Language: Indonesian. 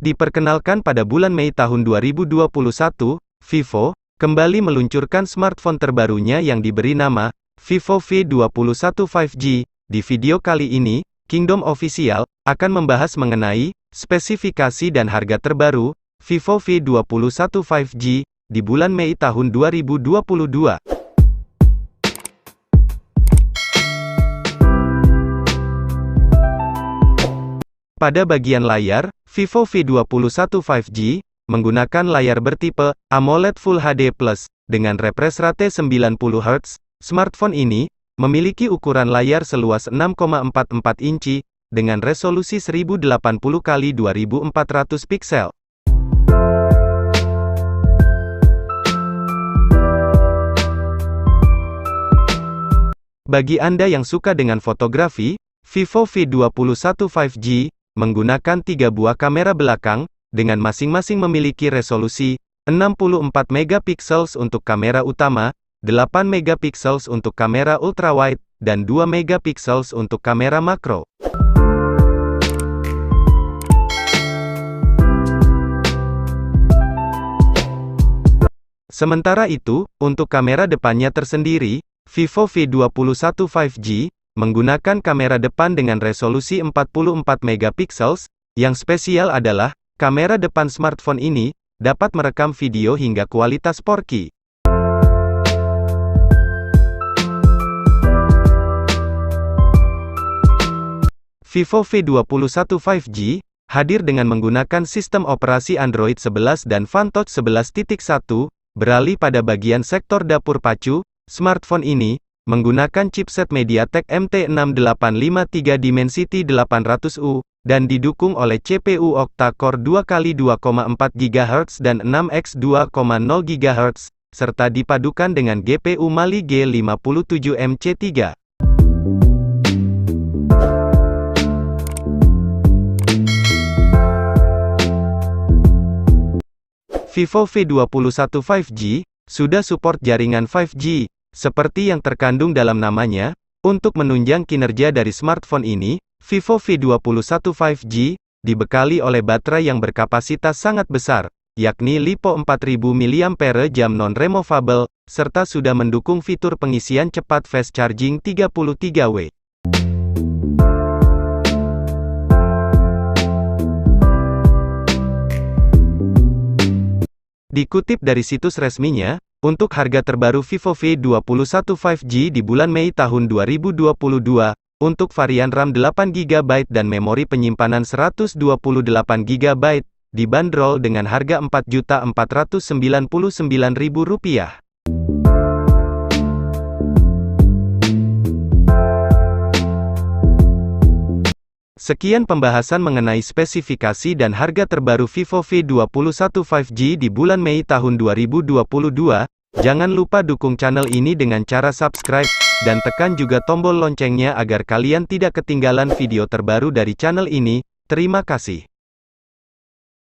Diperkenalkan pada bulan Mei tahun 2021, Vivo kembali meluncurkan smartphone terbarunya yang diberi nama Vivo V21 5G. Di video kali ini, Kingdom Official akan membahas mengenai spesifikasi dan harga terbaru Vivo V21 5G di bulan Mei tahun 2022. Pada bagian layar, Vivo V21 5G menggunakan layar bertipe AMOLED Full HD+, dengan refresh rate 90 Hz. Smartphone ini memiliki ukuran layar seluas 6,44 inci, dengan resolusi 1080 x 2400 piksel. Bagi Anda yang suka dengan fotografi, Vivo V21 5G menggunakan 3 buah kamera belakang, dengan masing-masing memiliki resolusi 64 megapiksel untuk kamera utama, 8 megapiksel untuk kamera ultrawide, dan 2 megapiksel untuk kamera makro. Sementara itu, untuk kamera depannya tersendiri, Vivo V21 5G menggunakan kamera depan dengan resolusi 44 megapiksel. Yang spesial adalah, kamera depan smartphone ini dapat merekam video hingga kualitas 4K. Vivo V21 5G hadir dengan menggunakan sistem operasi Android 11 dan Fantouch 11.1. Beralih pada bagian sektor dapur pacu, smartphone ini menggunakan chipset MediaTek MT6853 Dimensity 800U, dan didukung oleh CPU octa-core 2x2,4 GHz dan 6x2,0 GHz, serta dipadukan dengan GPU Mali G57MC3. Vivo V21 5G sudah support jaringan 5G, seperti yang terkandung dalam namanya. Untuk menunjang kinerja dari smartphone ini, Vivo V21 5G dibekali oleh baterai yang berkapasitas sangat besar, yakni LiPo 4000 mAh non-removable, serta sudah mendukung fitur pengisian cepat fast charging 33W. Dikutip dari situs resminya, untuk harga terbaru Vivo V21 5G di bulan Mei tahun 2022, untuk varian RAM 8GB dan memori penyimpanan 128GB, dibanderol dengan harga Rp4.499.000. Sekian pembahasan mengenai spesifikasi dan harga terbaru Vivo V21 5G di bulan Mei tahun 2022. Jangan lupa dukung channel ini dengan cara subscribe, dan tekan juga tombol loncengnya agar kalian tidak ketinggalan video terbaru dari channel ini. Terima kasih.